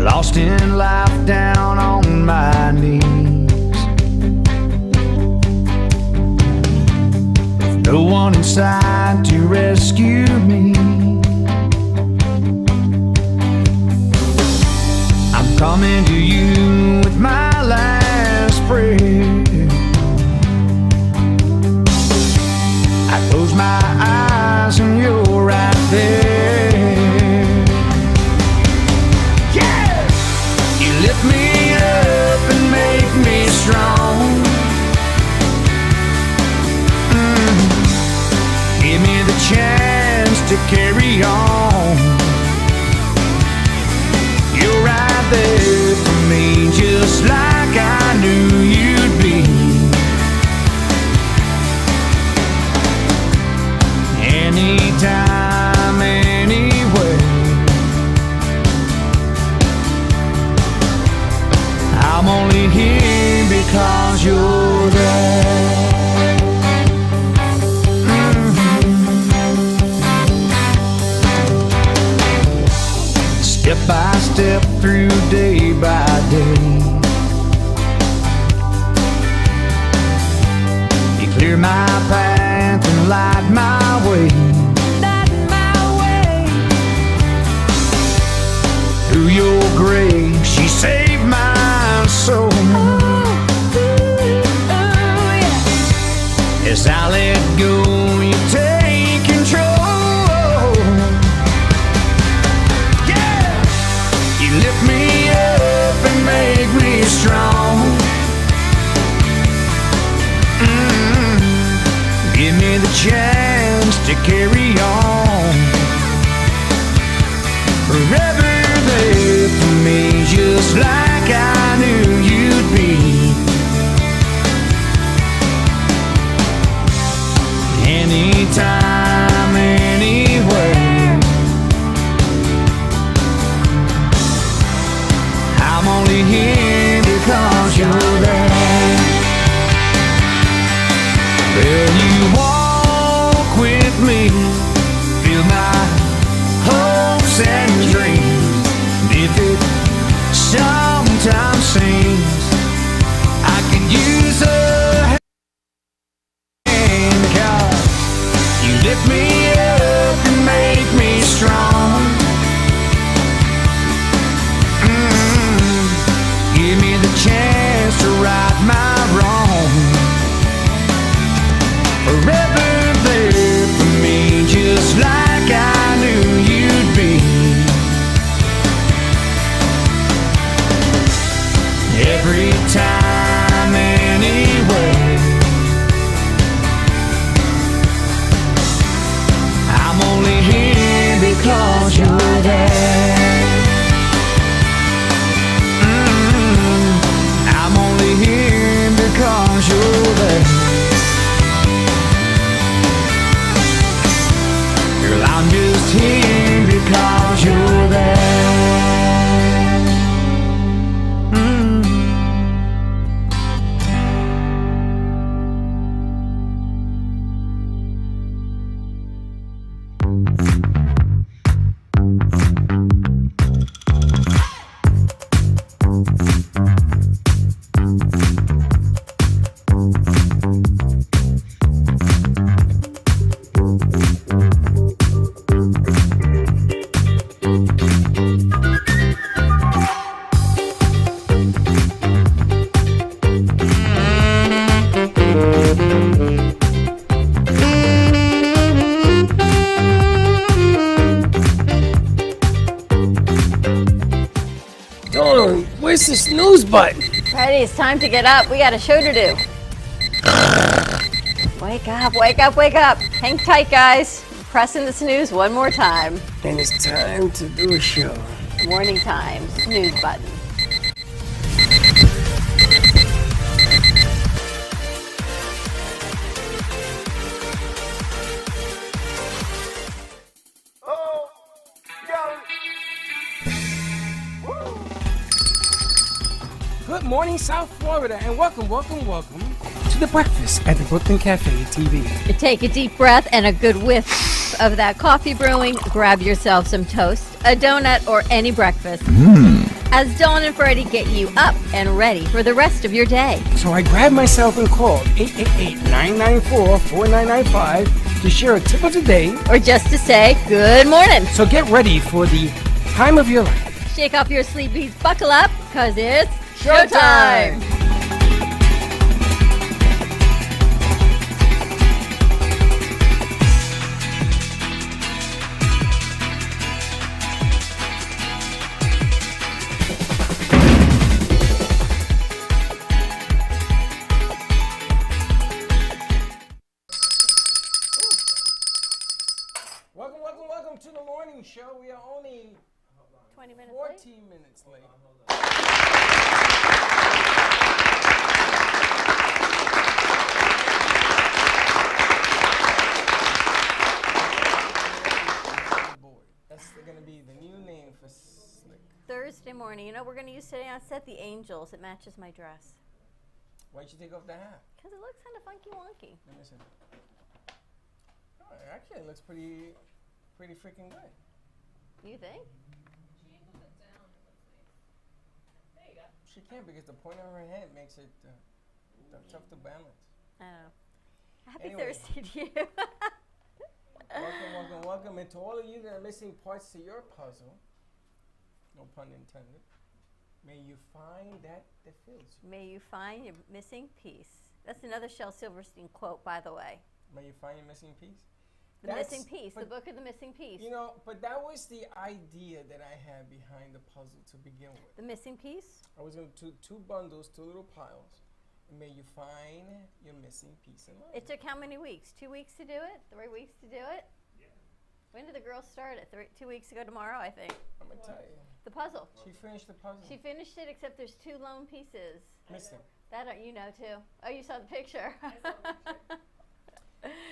Lost in life down on my knees, with no one inside to rescue me. I'm coming to you with my last prayer. I close my eyes and you're right there. Lift me up and make me strong. Give me the chance to carry on. You're right there for me, just like I knew you'd be. Anytime, anywhere, I'm only here because you're there. Step by step through day by day, you clear my path and light my way. Through your grace, you saved my soul. As I let go, you take control. Yeah, you lift me up and make me strong. Give me the chance to carry on. Forever there for me, just like I knew you'd be. Anytime, anywhere, I'm only here because you're there. Will you walk with me, fill my hopes and dreams? If it sometimes seems I could use a hand, 'cause you lift me up and make me strong. Give me the chance to right my wrong. Forever there for me, just like I knew you'd be. Every time, anywhere, I'm only here because you're there. I'm only here because you're there. Girl, I'm just here because you're there. Where's the snooze button? Freddie, it's time to get up. We got a show to do. Wake up, wake up, wake up. Hang tight, guys. Pressing the snooze one more time. And it's time to do a show. Morning time, snooze button. Good morning, South Florida, and welcome to the breakfast at the Brooklyn Cafe TV. Take a deep breath and a good whiff of that coffee brewing. Grab yourself some toast, a donut, or any breakfast. As Dawn and Freddie get you up and ready for the rest of your day. So I grabbed myself and called 888-994-4995 to share a tip of the day. Or just to say good morning. So get ready for the time of your life. Shake off your sleepies, buckle up, because it's showtime. Welcome to the morning show. We are only 20 minutes 14 minutes late. That's going to be the new name for Slick. Thursday morning. You know what we're going to use today on set? The Angels. It matches my dress. Why'd you take off the hat? Because it looks kind of funky wonky. Let me see. Oh, actually, it looks pretty freaking good. You think? She can't because the point of her head makes it tough to balance. I don't know. Happy Anyway. Thursday to you. Welcome. And to all of you that are missing parts to your puzzle, no pun intended, may you find that fills you. May you find your missing piece. That's another Shel Silverstein quote, by the way. May you find your missing piece? The Missing Piece, the book of the missing piece. You know, but that was the idea that I had behind the puzzle to begin with. The missing piece? I was going to two bundles, two little piles, and may you find your missing piece in life. It took how many weeks? 2 weeks to do it? 3 weeks to do it? Yeah. When did the girls start it? 2 weeks ago tomorrow, I think. I'm going to tell you. The puzzle. She finished the puzzle. She finished it, except there's 2 lone pieces. Missing. That you know too. Oh, you saw the picture. I saw the picture.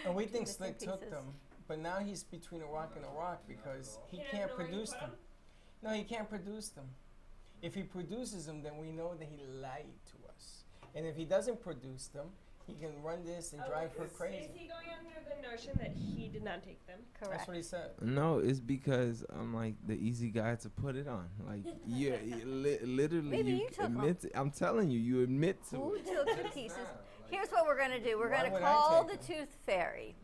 And we think Missing Slick took pieces. them, but now he's between a rock and a rock because he He can't doesn't know where you produce put them. No, he can't produce them. If he produces them, then we know that he lied to us. And if he doesn't produce them, he can run this and drive her Is crazy. he going under the notion that he did not take them? Correct. That's what he said. No, it's because I'm like the easy guy to put it on. Like you literally, Maybe you took admit. I'm telling you, you admit to Who it. took the pieces? Here's what we're going to do. We're Why going to would I call the take tooth fairy.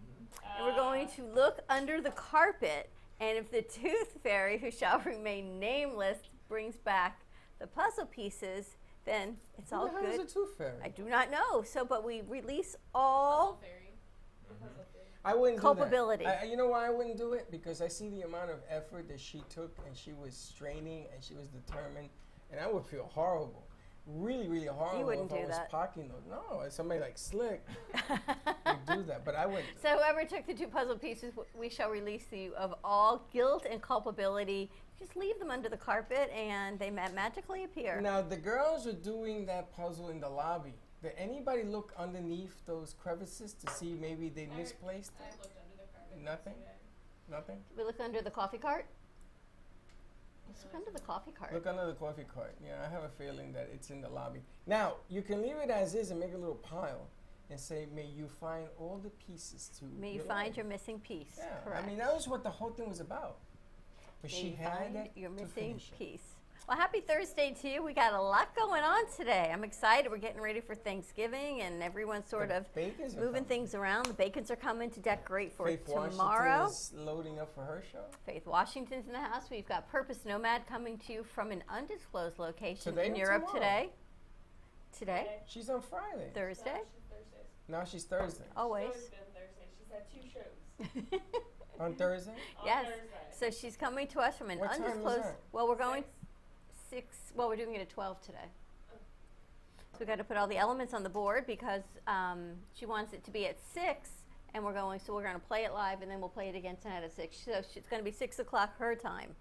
And we're going to look under the carpet. And if the tooth fairy, who shall remain nameless, brings back the puzzle pieces, then it's all Who the hell is good. a tooth fairy? I do not know. So, but we release all I wouldn't culpability. do that. You know why I wouldn't do it? Because I see the amount of effort that she took, and she was straining, and she was determined, and I would feel horrible. Really, really horrible wouldn't if I do was that. pocking those. No, somebody like Slick would do that, but I wouldn't. So whoever took the 2 puzzle pieces, we shall release you of all guilt and culpability. Just leave them under the carpet, and they magically appear. Now, the girls are doing that puzzle in the lobby. Did anybody look underneath those crevices to see maybe they misplaced I it? looked under the carpet. Nothing? yesterday. Nothing? We look under the coffee cart. Let's look under the coffee cart. Look under the coffee cart. Yeah, I have a feeling that it's in the lobby. Now, you can leave it as is and make a little pile and say, may you find all the pieces to May you your find life." your missing piece. Yeah, Correct. I mean, that was what the whole thing was about. But May she you had find it your to missing finish it. piece. Well, happy Thursday to you. We got a lot going on today. I'm excited. We're getting ready for Thanksgiving, and everyone's sort The of Bacons are moving coming. things around. The Bacons are coming to decorate for Faith tomorrow. Washington is loading up for her show. Faith Washington's in the house. We've got Purpose Nomad coming to you from an undisclosed location Today in or Europe tomorrow? today. Today, She's on Friday. Thursday, No, she's Thursdays. Now she's Thursday. always. She's always been Thursday. She's had 2 shows. On Thursday? On Yes. Thursday. So she's coming to us from an What time is undisclosed. that? Well, we're going 6. Well, we're doing it at 12 today. So we got to put all the elements on the board because she wants it to be at 6, and we're going. So we're going to play it live, and then we'll play it again tonight at 6. So it's going to be 6 o'clock her time,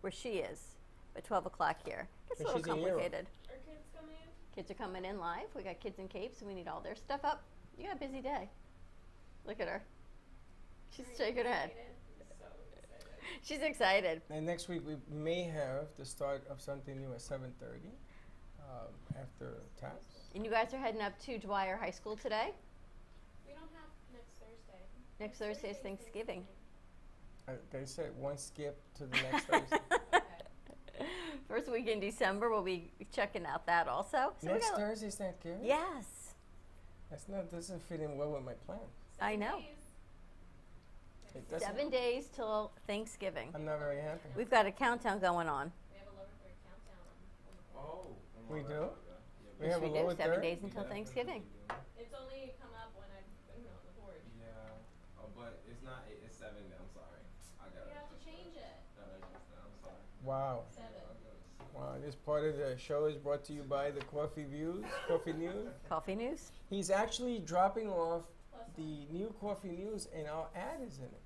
where she is, but 12 o'clock here. It's a But little she's in Europe. complicated. Are kids coming in? Kids are coming in live. We got kids in capes, and we need all their stuff up. You got a busy day. Look at her. She's shaking her head. So excited. She's excited. And next week we may have the start of something new at 7:30. after taps. And you guys are heading up to Dwyer High School today? We don't have next Thursday. Next Thursday is Thanksgiving. They said one skip to the next Thursday. Okay. First week in December, we'll be checking out that also. So we Next got- Thursday's Thanksgiving? Yes, Doesn't fit in well with my plan. I know. It doesn't. 7 days till Thanksgiving. I'm not very happy. We've got a countdown going on. We have a lower third countdown on the Oh. We do? We Yes, have a we do. lower 7 third? days until Thanksgiving. It's only come up when I've been on the board. Yeah. Oh, but it's not 8, it's 7. I'm sorry. I got You it. have to change it. No, I'm sorry. Wow. 7. Wow, this part of the show is brought to you by the Coffee News. Coffee news? He's actually dropping off Plus the new Coffee News, and our ad is in it.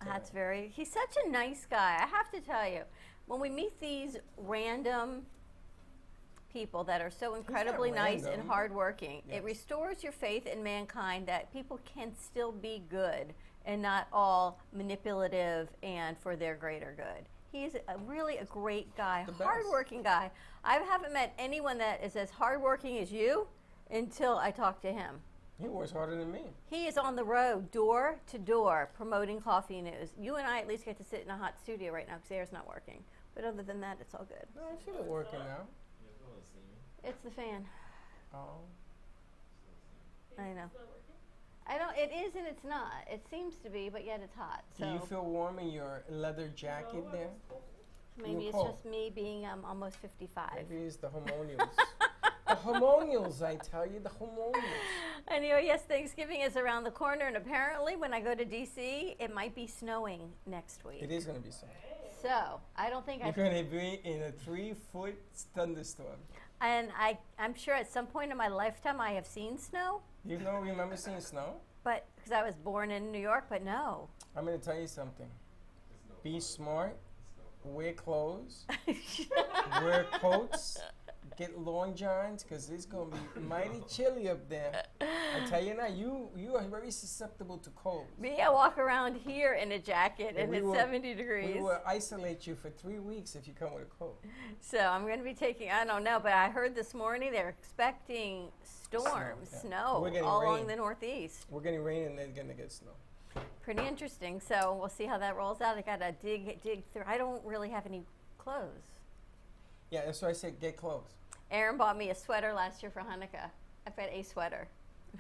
That's he's such a nice guy. I have to tell you, when we meet these random people that are so incredibly nice and random. hardworking, Yes. it restores your faith in mankind that people can still be good and not all manipulative and for their greater good. He's really a great guy, The best. hardworking guy. I haven't met anyone that is as hardworking as you until I talked to him. He works harder than me. He is on the road, door to door, promoting Coffee News. You and I at least get to sit in a hot studio right now because the air's not working. But other than that, it's all good. No, I feel it working now. It's the fan. Oh. I know. It's not working? I don't. It is and it's not. It seems to be, but yet it's hot. Do So you feel warm in your leather jacket No, there? it's cold. maybe you're it's cold? just me being almost 55. Maybe it's the hormonials. The hormonials, I tell you, the hormonials. Anyway, yes, Thanksgiving is around the corner, and apparently, when I go to DC, it might be snowing next week. It is going to be so. So I don't think You're going to be in a 3-foot thunderstorm. I'm sure at some point in my lifetime I have seen snow, You know, remember seeing snow? but because I was born in New York, but no. I'm going to tell you something. Be smart. Wear clothes. Wear coats. Get long johns because it's going to be mighty chilly up there. I tell you now, you are very susceptible to cold. Me, I walk around here in a jacket and we it's will- 70 degrees. We will isolate you for 3 weeks if you come with a coat. So I'm going to be taking, I don't know, but I heard this morning they're expecting storms, yeah. snow, We're getting all along rain. the Northeast. We're getting rain and then going to get snow. Pretty interesting. So we'll see how that rolls out. I got to dig through. I don't really have any clothes. Yeah, that's why I said get clothes. Aaron bought me a sweater last year for Hanukkah. I've got a sweater.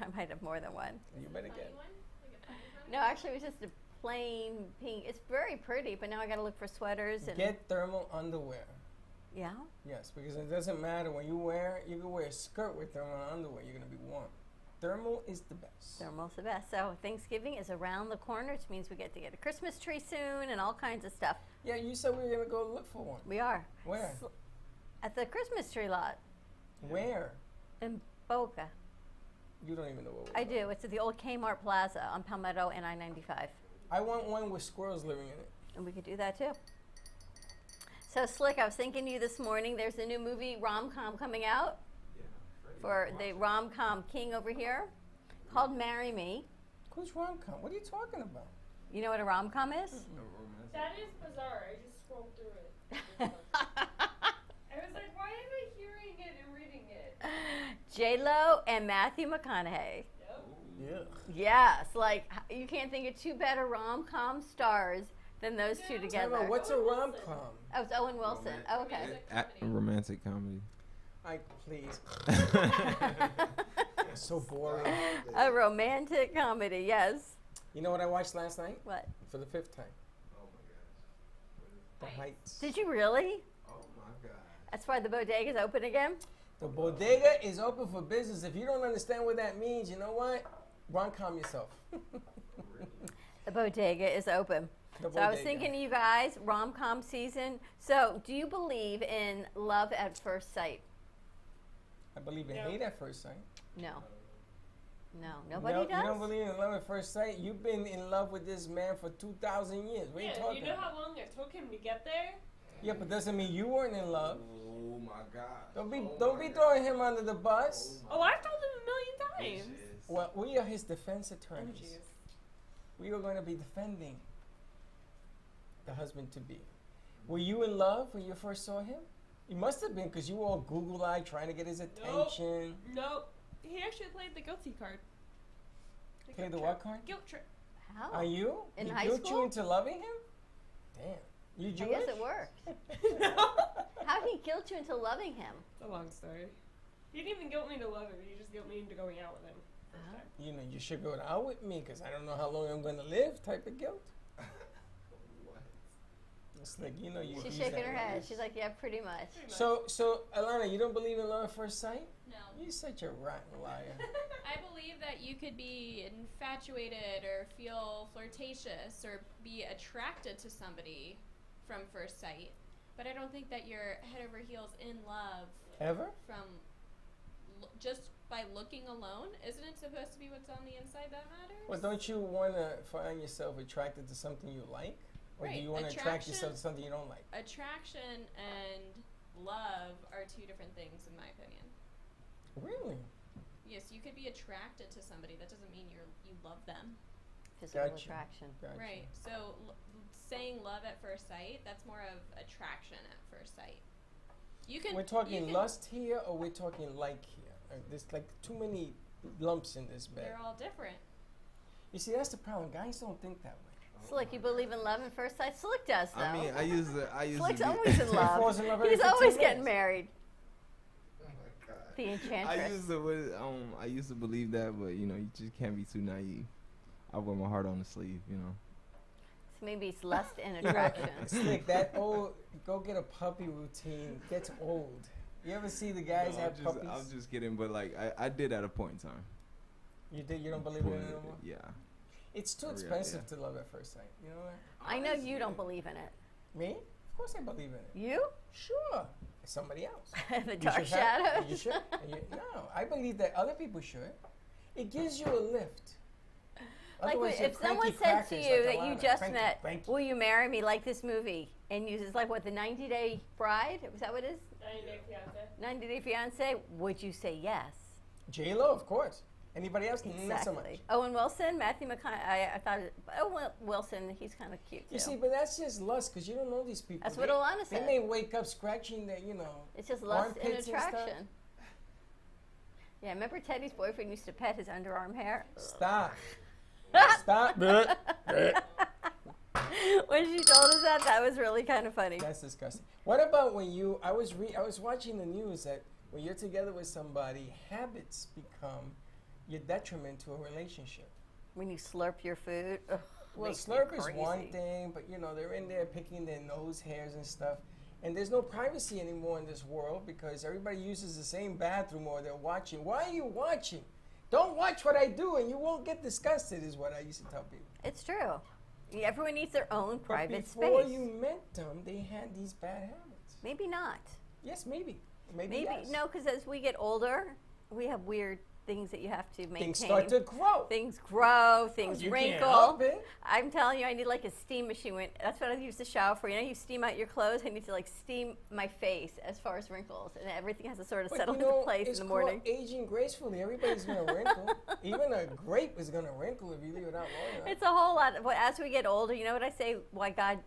I might have more than one. You better Funny get it. one? Like a funny one? No, actually, it was just a plain pink. It's very pretty, but now I got to look for sweaters and Get thermal underwear. yeah. Yes, because it doesn't matter when you can wear a skirt with thermal underwear. You're gonna be warm. Thermal is the best. Thermal's the best. So Thanksgiving is around the corner, which means we get to get a Christmas tree soon and all kinds of stuff. Yeah, you said we were gonna go look for one. We are. Where? At the Christmas tree lot Where? in Boca. You don't even know what. I do. It's at the old Kmart Plaza on Palmetto and I-95. I want one with squirrels living in it. And we could do that too. So Slick, I was thinking to you this morning, there's a new movie rom-com coming out for the rom-com king over here called Marry Me. Who's rom-com? What are you talking about? You know what a rom-com is? That is bizarre. I just scrolled through it. I was like, why am I hearing it and reading it? J-Lo and Matthew McConaughey. Yep. Yeah. Yes, like you can't think of two better rom-com stars than those two Yeah. together. What's a Owen Wilson. rom-com? Oh, it's Owen Wilson. Oh, okay. Romantic. Romantic comedy. Please. It's so boring. A romantic comedy, yes. You know what I watched last night What? for the 5th time? Oh my The Heights. Did you really? gosh. Oh my god. That's why the bodega's open again? The bodega is open for business. If you don't understand what that means, you know what? Rom-com yourself. The bodega is open. The So I was bodega. thinking to you guys, rom-com season. So do you believe in love at first sight? I believe in No. hate at first sight. No. No, nobody does? You don't believe in love at first sight? You've been in love with this man for 2,000 years. What are you Yeah, talking you know about? how long it took him to get there? Yeah, but doesn't mean you weren't in love. Oh my god. Don't be throwing him under the bus. Oh, I've told him a million times. Well, we are his defense Oh, attorneys. jeez. We are going to be defending the husband to be. Were you in love when you first saw him? He must have been because you all Google-eyed trying to get his attention. Nope. He actually played the guilty card. Play the guilt what trip. card? Guilt trip. How? Are you? In he high guilt school? you into loving him? Damn. You I Jewish? guess it worked. How did he guilt you into loving him? It's a long story. He didn't even guilt me to love him. He just guilt me into going out with him. First Uh-huh. time. You know, you should go out with me because I don't know how long I'm going to live type of guilt. It's like, you know, you She's use shaking that her head. language. She's like, yeah, pretty much. Pretty much. So, Alana, you don't believe in love at first sight? No. You're such a rotten liar. I believe that you could be infatuated or feel flirtatious or be attracted to somebody from first sight, but I don't think that you're head over heels in love Ever? from just by looking alone. Isn't it supposed to be what's on the inside that matters? Well, don't you want to find yourself attracted to something you like? Or do Right, you want to attract attraction- yourself to something you don't like? Attraction and love are two different things, in my opinion. Really? Yes, you could be attracted to somebody. That doesn't mean you love them. Physical Gotcha. attraction. Gotcha. Right. So saying love at first sight, that's more of attraction at first sight. You can. We're you talking can- lust here or we're talking like here? There's like too many lumps in this bed. They're all different. You see, that's the problem. Guys don't think that way. Slick, you believe in love at first sight? Slick does, though. I mean, I used Slick's to always in love. falls in love every He's 15 always getting minutes. married. Oh my God. The enchantress. I used to believe that, but you know, you just can't be too naive. I wear my heart on the sleeve, you know. So maybe it's lust and attraction. Slick, that old, go get a puppy routine gets old. You ever see the guys No, have puppies? I'm just kidding, but like I did at a point in time. You did? You don't believe in it anymore? Yeah. It's too Yeah, expensive yeah. to love at first sight. You know that? I know you don't believe in it. Me? Of course I believe in it. You? Sure. Somebody else. The You dark should have- shadows? You should. No, I believe that other people should. It gives you a lift. Like Otherwise, you're if someone cranky said to crackers you like that you Alana. just Cranky, met, cranky. will you marry me like this movie? And you, it's like what, the 90-day bride? Was that what it is? 90-Day Fiance. 90-day fiance? Would you say yes? J-Lo, of course. Anybody else? Not so much. Exactly. Owen Wilson, Matthew McConaughey. I thought, Wilson, he's kind of cute too. You see, but that's just lust because you don't know these people. That's what Alana They said. may wake up scratching their, you know. It's just lust and armpits and stuff. attraction. Yeah, remember Teddy's boyfriend used to pet his underarm hair? Stop. Stop. When she told us that was really kind of funny. That's disgusting. What about when you? I was watching the news that when you're together with somebody, habits become your detriment to a relationship. When you slurp your food, ugh, Well, makes me slurp is one crazy. thing, but you know they're in there picking their nose hairs and stuff, and there's no privacy anymore in this world because everybody uses the same bathroom or they're watching. Why are you watching? Don't watch what I do, and you won't get disgusted. Is what I used to tell people. It's true. Everyone needs their own But private before space. you met them, they had these bad habits. Maybe not. Yes, maybe. Maybe Maybe yes. no, because as we get older, we have weird things that you have to maintain. Things start to grow. Things grow, things You can't wrinkle. help it. I'm telling you, I need like a steam machine. That's what I use the shower for. You know, you steam out your clothes. I need to like steam my face as far as wrinkles, and everything has to sort of But settle you into know, place in it's the morning. called aging gracefully. Everybody's gonna wrinkle. Even a grape is gonna wrinkle if you leave it out long enough. It's a whole lot. But as we get older, you know what I say? Why God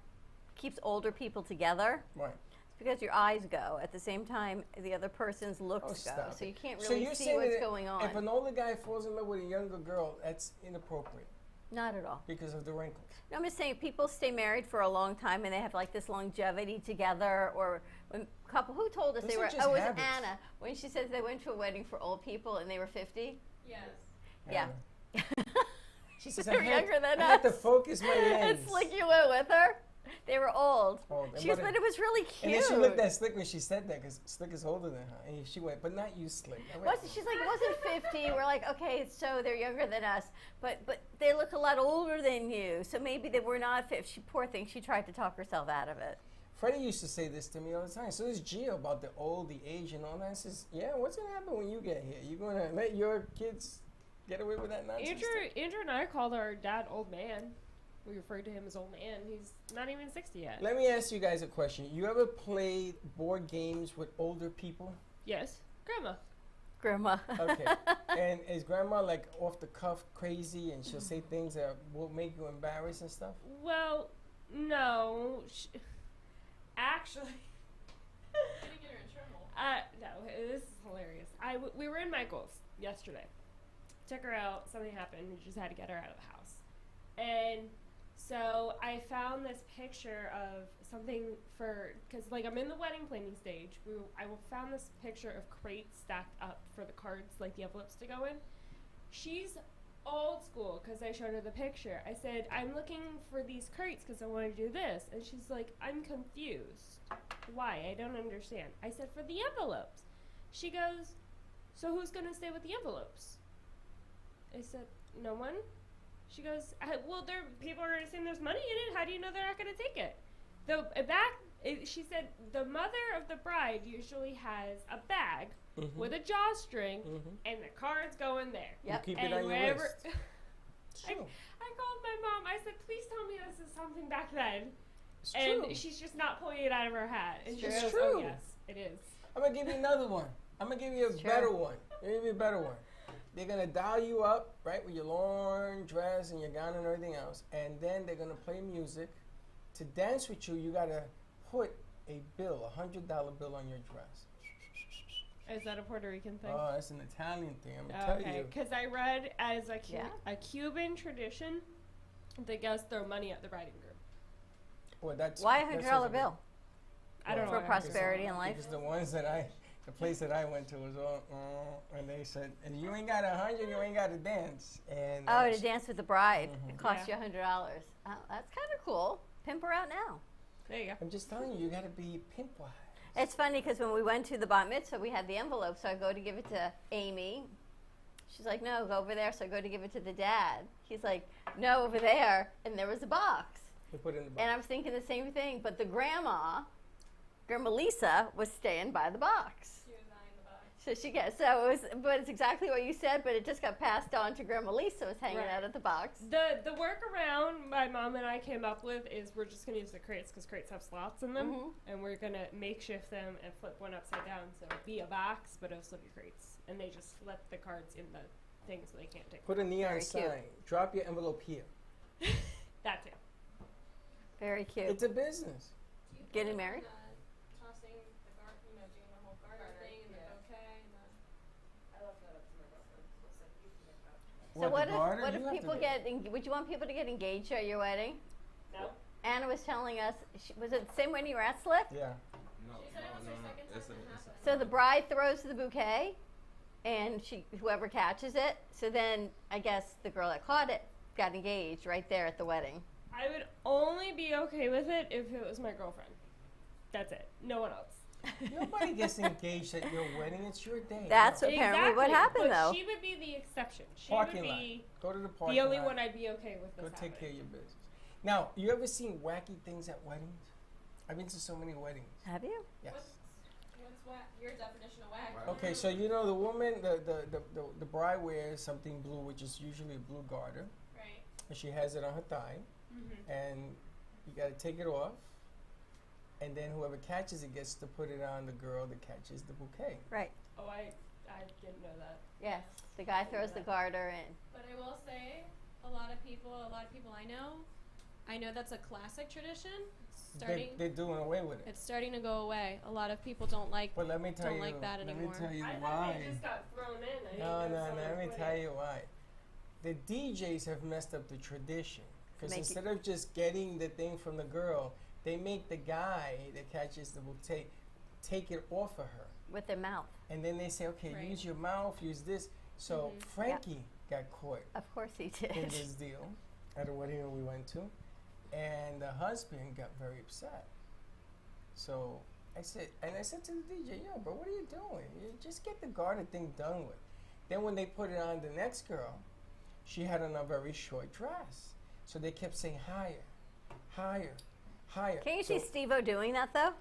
keeps older people together? Right. It's because your eyes go at the same time the other person's looks Oh, go. stop So it. you can't So really you're see saying what's that going on. If an older guy falls in love with a younger girl, that's inappropriate Not at all. because of the wrinkles. No, I'm just saying people stay married for a long time and they have like this longevity together. Or when couple who told us Those they are were just it was habits. Anna when she said they went to a wedding for old people and they were 50. Yes. Yeah. She says, They're younger than I had to us. focus my lens. It's like you went with her. They were old. Old. And She goes, what but a- it was really cute. And then she looked at Slick when she said that because Slick is older than her. And she went, but not you, Slick. I went, She's like, it wasn't 50. We're like, okay, so they're younger than us, but they look a lot older than you. So maybe they were not 50. She, poor thing, she tried to talk herself out of it. Freddie used to say this to me all the time. So does Gio about the old, the age, and all that. I says, yeah, what's going to happen when you get here? You going to let your kids get away with that nonsense? Andrew and I called our dad old man. We referred to him as old man. He's not even 60 yet. Let me ask you guys a question. You ever played board games with older people? Yes. Grandma. Grandma. Okay. And is grandma like off the cuff crazy and she'll say things that will make you embarrassed and stuff? Well, no. Actually, Getting in her we were in Michael's yesterday. Took her out. Something happened. We just had to get her out of the house. And so I found this picture of something because like I'm in the wedding planning stage. I found this picture of crates stacked up for the cards, like the envelopes to go in. She's old school because I showed her the picture. I said, I'm looking for these crates because I want to do this. And she's like, I'm confused. Why? I don't understand. I said, for the envelopes. She goes, so who's going to stay with the envelopes? I said, no one. She goes, well, people are saying there's money in it. How do you know they're not going to take it? She said the mother of the bride usually has a bag with a drawstring and the cards go in there. Yep. You keep it on your wrist. I called my mom. I said, please tell me this is something back then. It's And true. she's just not pulling it out of her hat. And she It's goes, true. oh, yes, it is. I'm gonna give you another one. I'm gonna give you a better one. I'm gonna give you a better one. They're gonna dial you up, right, with your long dress and your gown and everything else, and then they're gonna play music. To dance with you, you gotta put a bill, $100 bill on your dress. Is that a Puerto Rican thing? Oh, that's an Italian thing. I'm gonna tell you. Because I read as a Yeah. Cuban tradition, the guests throw money at the bride and groom. Well, that's Why a that's $100 also- bill? I don't know. For why I'm prosperity just- in life? Because the ones the place that I went to was all, and they said, and you ain't got 100, you ain't got to dance. And Oh, to dance with the bride. Mhm. It costs Yeah. you $100. Oh, that's kind of cool. Pimp her out now. There you go. I'm just telling you, you got to be pimp wise. It's funny because when we went to the bat mitzvah, we had the envelope, so I go to give it to Amy. She's like, no, go over there. So I go to give it to the dad. He's like, no, over there. And there was a box. They put it in the box. And I was thinking the same thing, but the Grandma Lisa, was staying by the box. She was eyeing the box. So but it's exactly what you said, but it just got passed on to Grandma Lisa was hanging Right. out at the box. The workaround my mom and I came up with is we're just gonna use the crates because crates have slots in them, Mhm. and we're gonna makeshift them and flip one upside down so it'll be a box, but it'll still be crates, and they just let the cards in the thing so they can't take Put a neon Very cute. sign. Drop your envelope here. that too. Very cute. It's a business. Do you Getting plan on, married? tossing the garter, doing the whole garter thing and the bouquet and the. I left that up to my girlfriend. So you can make that. So what the garter? if You have to people do it. would you want people to get engaged at your wedding? No. Anna was telling us, was it the same wedding you were at, Slick? Yeah. No, She said it was her second time It's a, that it's a, happened. So the bride throws the bouquet, and whoever catches it. So then I guess the girl that caught it got engaged right there at the wedding. I would only be okay with it if it was my girlfriend. That's it. No one else. Nobody gets engaged at your wedding. It's your day. That's No. what apparently what happened but though. She would be the exception. She Parking would lot. be Go to the parking the only lot. one I'd be okay with this Go happening. take care of your business. Now, you ever seen wacky things at weddings? I've been to so many weddings. Have you? Yes. What's your definition of whack? Okay, so you know the woman, the bride wears something blue, which is usually a blue garter, Right. and she has it on her thigh, Mm-hmm. and you got to take it off, and then whoever catches it gets to put it on the girl that catches the bouquet. Right. Oh, I didn't know that. Yes. The guy throws the garter in. But I will say, a lot of people I know that's a classic tradition. It's They're doing away with it. it's starting to go away. A lot of people don't like. But let me tell don't you, like that let anymore. me tell you I thought why. they just got thrown in. No, let me tell you why. The DJs have messed up the tradition. Because Make it- instead of just getting the thing from the girl, they make the guy that catches the bouquet take it off of her. With their mouth. And then they say, okay, Right. use your mouth, use this. So Mhm. Frankie got caught Of course he in did. this deal at a wedding that we went to. And the husband got very upset. So I said to the DJ, yo, bro, what are you doing? You just get the garter thing done with. Then when they put it on the next girl, she had on a very short dress. So they kept saying higher, higher, higher. Can you see So- Steve-O doing that though?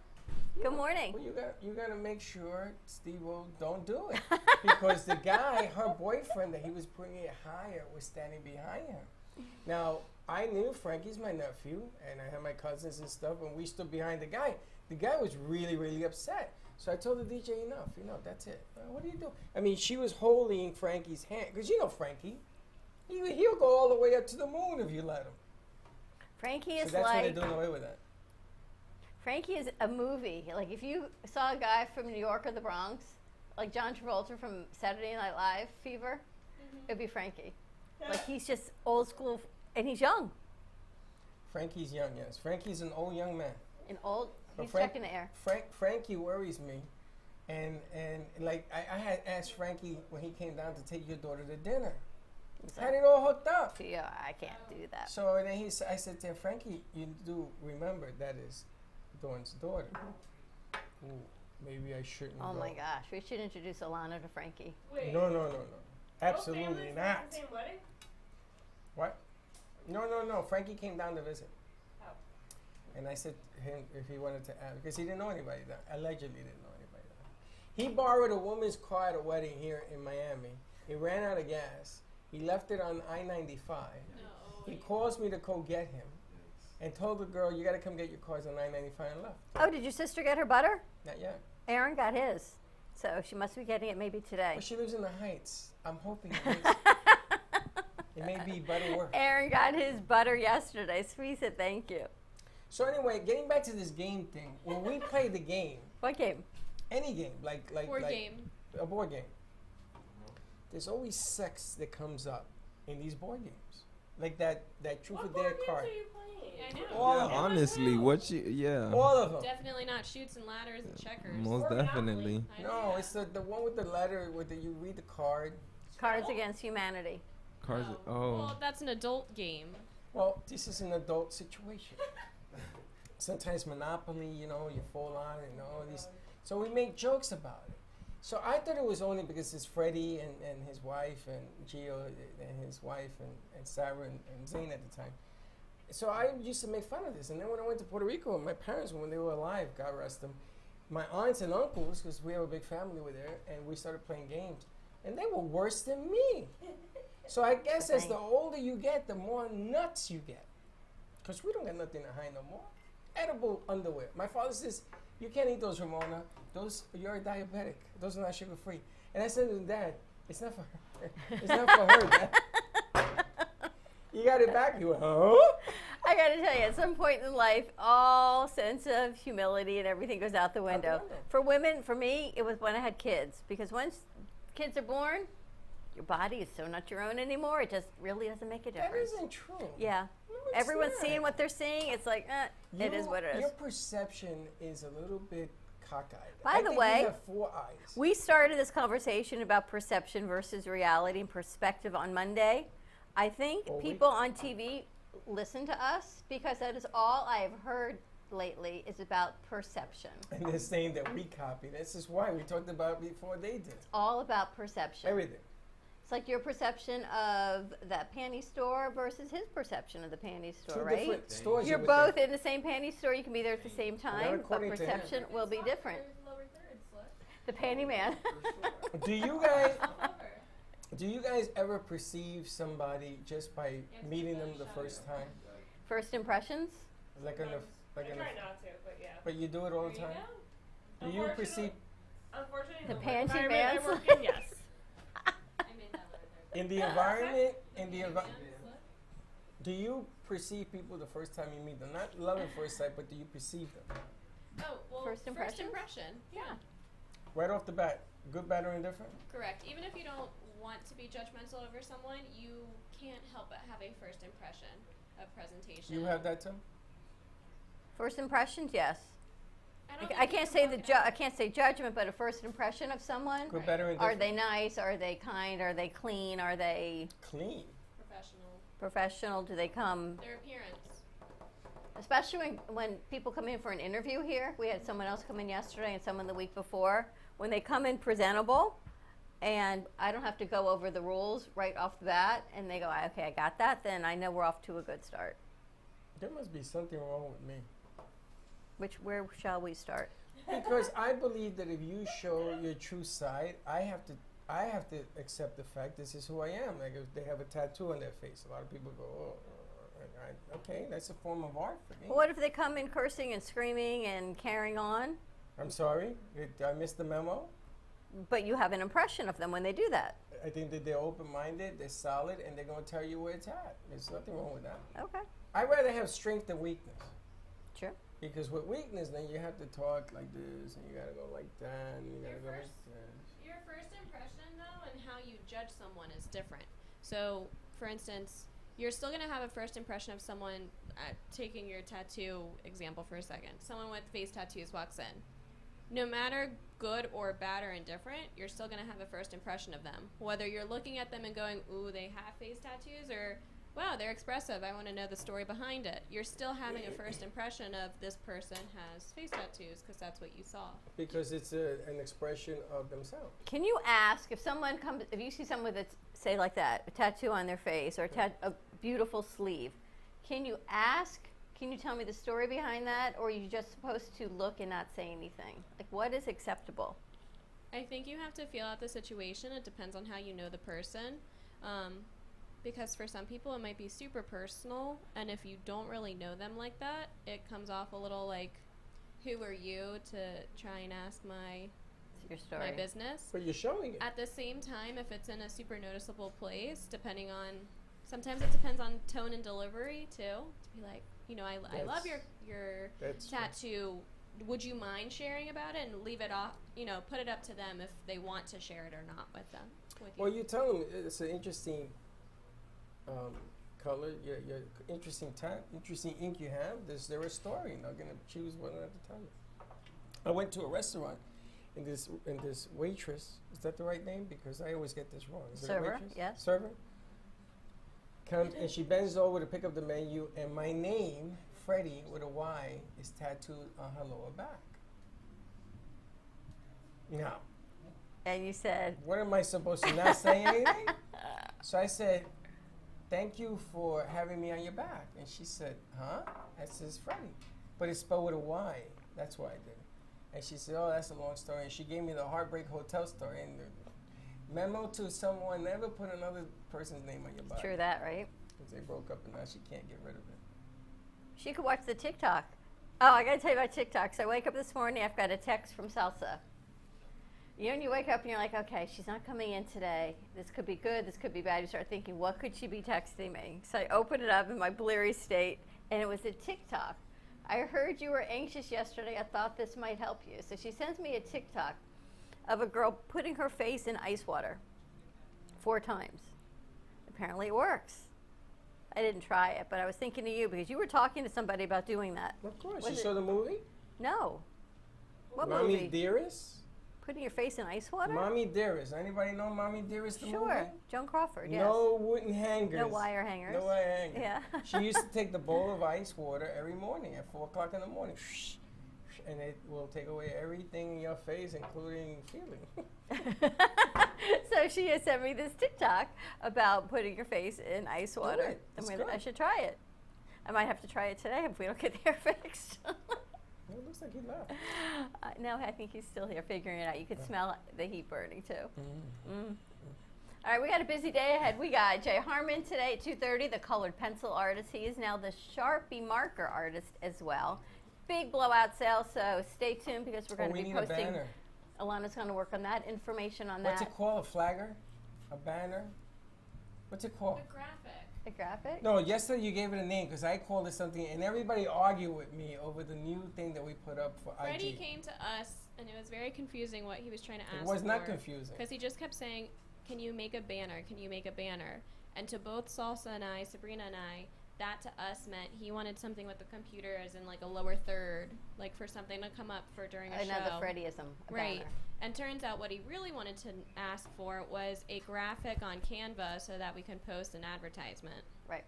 Good morning. Well, you gotta make sure Steve-O don't do it because the guy, her boyfriend that he was putting it higher, was standing behind him. Now I knew Frankie's my nephew, and I had my cousins and stuff, and we stood behind the guy. The guy was really, really upset. So I told the DJ, enough, that's it. What are you doing? I mean, she was holding Frankie's hand because you know Frankie, he'll go all the way up to the moon if you let him. Frankie So is that's why like they're doing away with that. Frankie is a movie. Like if you saw a guy from New York or the Bronx, like John Travolta from Saturday Night Live fever, it'd be Frankie. Like he's just old school, and he's young. Frankie's young, yes. Frankie's an old young man. But He's checking the air. Frankie worries me, and like I had asked Frankie when he came down to take your daughter to dinner. Had it all hooked up. Yeah, I can't do that. So then I said to him, Frankie, you do remember that is Dawn's daughter. Ooh, maybe I shouldn't. Oh go. my gosh, we should introduce Alana to Frankie. Wait. No. Absolutely Both families not. at the same wedding? What? No. Frankie came down to visit. Oh. And I said to him if he wanted to ask, because he didn't know anybody there. Allegedly didn't know anybody there. He borrowed a woman's car at a wedding here in Miami. He ran out of gas. He left it on I-95. No. He calls me to go get him and told the girl, you got to come get your cars on I-95 and left. Oh, did your sister get her butter? Not yet. Aaron got his. So she must be getting it maybe today. But she lives in the Heights. I'm hoping it may be better work. Aaron got his butter yesterday, so we said thank you. So anyway, getting back to this game thing, when we play the game, What game? any game, like Board like game. a board game, there's always sex that comes up in these board games. Like that truth or What dare board games card. are you playing? Yeah, I know. All Yeah, of them. honestly, what you? Yeah, All of them. Definitely not shoots and ladders and checkers. most Or Monopoly. definitely. I No, know. it's the one with the letter where you read the card. Cards Against Humanity. Cars. No. Oh, Well, that's an adult game. Well, this is an adult situation. Sometimes Monopoly, you fall on, all these. So we make jokes about it. So I thought it was only because it's Freddie and his wife and Gio and his wife and Sarah and Zane at the time. So I used to make fun of this. And then when I went to Puerto Rico, my parents, when they were alive, God rest them, my aunts and uncles, because we have a big family, were there, and we started playing games. And they were worse than me. So I guess as the older you get, the more nuts you get. Because we don't got nothing to hide no more. Edible underwear. My father says, you can't eat those, Ramona. You're a diabetic. Those are not sugar free. And I said to Dad, it's not for her. It's not for her, Dad. You got it back? You went, huh? I got to tell you, at some point in life, all sense of humility and everything goes out the window. window. For women, for me, it was when I had kids. Because once kids are born, your body is so not your own anymore. It just really doesn't make a That difference. isn't true. Yeah. No, it's Everyone's not. seeing what they're seeing. It's like, it is what it is. Your perception is a little bit cockeyed. By I the think way, you have 4 eyes. We started this conversation about perception versus reality and perspective on Monday. I think All week. people on TV listen to us because that is all I have heard lately is about perception. And they're saying that we copy. This is why we talked about it before they did. All about perception. Everything. It's like your perception of that panty store versus his perception of the panty store, Two right? different stores. you You're would both think. in the same panty store. You can be there at the same time, but according to him. perception will be different. Lower third, slut. The panty man. Do you guys ever perceive somebody just by meeting them the first time? First impressions? Like on the, I like on try the, not to, but yeah. but you do it all the There you time? go. Do you perceive Unfortunately, The in panty environment mans? I work in, yes. I made that lower third. in the environment, in the Yeah, environment, slut. do you perceive people the first time you meet them? Not love at first sight, but do you perceive them? Oh, well, First impressions? Yeah. Right off the bat, good, bad, or indifferent? Correct. Even if you don't want to be judgmental over someone, you can't help but have a first impression of presentation. You have that too? First impressions, yes. don't I think you can't can say block the it out. I can't say judgment, but a first impression of someone. Good, bad, or Are indifferent? they nice? Are they kind? Are they clean? Are they Clean. Professional. professional? Do they come? Their appearance. Especially when people come in for an interview here. We had someone else come in yesterday and someone the week before. When they come in presentable, and I don't have to go over the rules right off the bat, and they go, okay, I got that, then I know we're off to a good start. There must be something wrong with me. Where shall we start? Because I believe that if you show your true side, I have to accept the fact this is who I am. Like if they have a tattoo on their face, a lot of people go, oh, okay, that's a form of art for me. Well, what if they come in cursing and screaming and carrying on, I'm sorry, did I missed the memo? but you have an impression of them when they do that? I think that they're open-minded, they're solid, and they're going to tell you where it's at. There's nothing wrong with that. Okay, I'd rather have strength than weakness. sure. Because with weakness, then you have to talk like this, and you got to go like that, and you got to go like that. Your first impression, though, and how you judge someone is different. So, for instance, you're still going to have a first impression of someone, taking your tattoo example for a second. Someone with face tattoos walks in. No matter good or bad or indifferent, you're still going to have a first impression of them. Whether you're looking at them and going, ooh, they have face tattoos, or, wow, they're expressive, I want to know the story behind it. You're still having a first impression of this person has face tattoos because that's what you saw. Because it's an expression of themselves. Can you ask if someone comes, if you see someone with say like that, a tattoo on their face or a beautiful sleeve, can you ask? Can you tell me the story behind that, or are you just supposed to look and not say anything? Like, what is acceptable? I think you have to feel out the situation. It depends on how you know the person. Because for some people it might be super personal, and if you don't really know them like that, it comes off a little like, who are you to try and ask my Your story. business? But you're showing it. At the same time, if it's in a super noticeable place, depending on, sometimes it depends on tone and delivery too, to be like, you know, I love your That's tattoo. Would you mind sharing about it, and leave it off, you know, put it up to them if they want to share it or not with them. With you. Well, you tell them it's an interesting color, your interesting interesting ink you have. There a story, and I'm gonna choose what I have to tell you. I went to a restaurant, and this waitress, is that the right name? Because I always get this wrong. Is it a Server, waitress? yes. Server comes and she bends over to pick up the menu, and my name, Freddie with a Y, is tattooed on her lower back. Now, And you said, what am I supposed to not say anything? So I said, thank you for having me on your back. And she said, huh? That says Freddie. But it's spelled with a Y. That's why I did it. And she said, oh, that's a long story. And she gave me the Heartbreak Hotel story. And the memo to someone, never put another person's name on your body. true that, right? Because they broke up and now she can't get rid of it. She could watch the TikTok. Oh, I got to tell you about TikTok. So I wake up this morning, I've got a text from Salsa. You know, when you wake up and you're like, okay, she's not coming in today. This could be good, this could be bad. You start thinking, what could she be texting me? So I open it up in my bleary state, and it was a TikTok. I heard you were anxious yesterday. I thought this might help you. So she sends me a TikTok of a girl putting her face in ice water 4 times. Apparently it works. I didn't try it, but I was thinking of you because you were talking to somebody about doing that. Of course. Was You it- saw the movie? No. What Mommy movie? Dearest? Putting your face in ice water? Mommy Dearest. Anybody know Mommy Dearest, the movie? Sure. Joan Crawford, yes. No wooden hangers. No wire hangers. No wire hangers. Yeah. She used to take the bowl of ice water every morning at 4 o'clock in the morning. And it will take away everything in your face, including feeling. So she has sent me this TikTok about putting your face in ice water. it. It's I good. should try it. I might have to try it today if we don't get the hair fixed. It looks like he left. No, I think he's still here figuring it out. You could smell the heat burning too. Mm-hmm. All right, we got a busy day ahead. We got Jay Harmon today at 2:30, the colored pencil artist. He is now the Sharpie marker artist as well. Big blowout sale, so stay tuned because we're going to we be need a posting. banner. Alana's going to work on that, information on What's that. it called? A flagger? A banner? What's it called? The graphic. A graphic? No, yesterday you gave it a name because I called it something, and everybody argued with me over the new thing that we put up for Freddie IG. came to us, and it was very confusing what he was trying to ask It was not for. confusing. Because he just kept saying, can you make a banner? Can you make a banner? And to both Salsa and I, Sabrina and I, that to us meant he wanted something with the computer as in like a lower third, like for something to come up for during a Another show. Freddieism. A Right. banner. And turns out what he really wanted to ask for was a graphic on Canva so that we can post an advertisement. Right.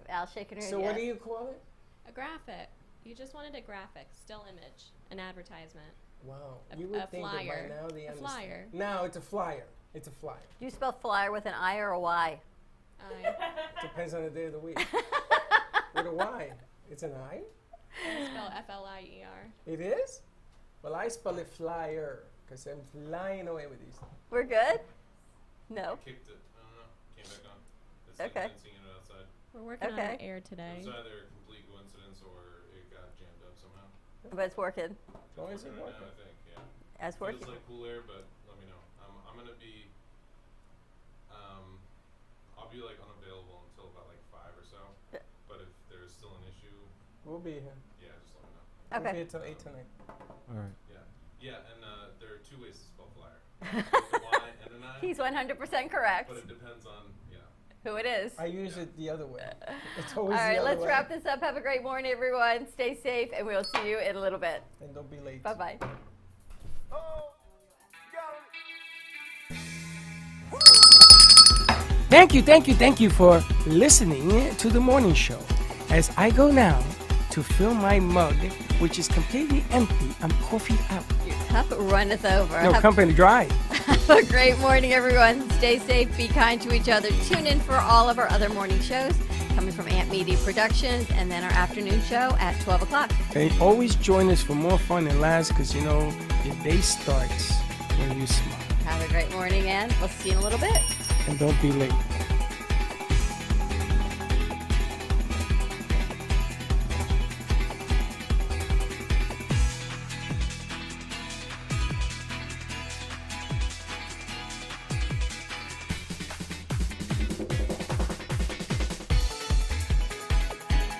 Al shaking her head. So yes. what do you call it? A graphic. You just wanted a graphic, still image, an advertisement. Wow. A- You would a think flyer. that by now they A understand. flyer. No, it's a flyer. It's a flyer. Do you spell flyer with an I or a Y? Depends on the day of the week. With a Y. It's an I? Spell F-L-I-E-R. It is? Well, I spell it flyer because I'm flying away with these. We're good? No. Kicked it. I don't know. Came back on. It's Okay. like seeing it outside. We're working on Okay. our air It today. was either a complete coincidence or it got jammed up somehow. But it's working. As long as it's Working right working. now, I think. Yeah. As working. Feels like cool air, but let me know. I'm gonna be. I'll be like unavailable until about like 5 or so. Yeah. But if there's still an issue, We'll be here. yeah, just let me know. We'll be Okay. here till 8 tonight. All right. Yeah. Yeah, and there are 2 ways ways to spell flyer. It's a Y and an I. He's 100% correct. But it depends on, Who it is. I use it the other way. It's All always the right, other let's way. wrap this up. Have a great morning, everyone. Stay safe, and we'll see you in a little bit. And don't be late. Bye-bye. Thank you for listening to the morning show. As I go now to fill my mug, which is completely empty, I'm coffee out. Your cup runneth over. No, company dry. Have a great morning, everyone. Stay safe, be kind to each other. Tune in for all of our other morning shows coming from Ant Media Productions, and then our afternoon show at 12 o'clock. And always join us for more fun and laughs, because you know your day starts when you smile. Have a great morning, and we'll see you in a little bit. And don't be late.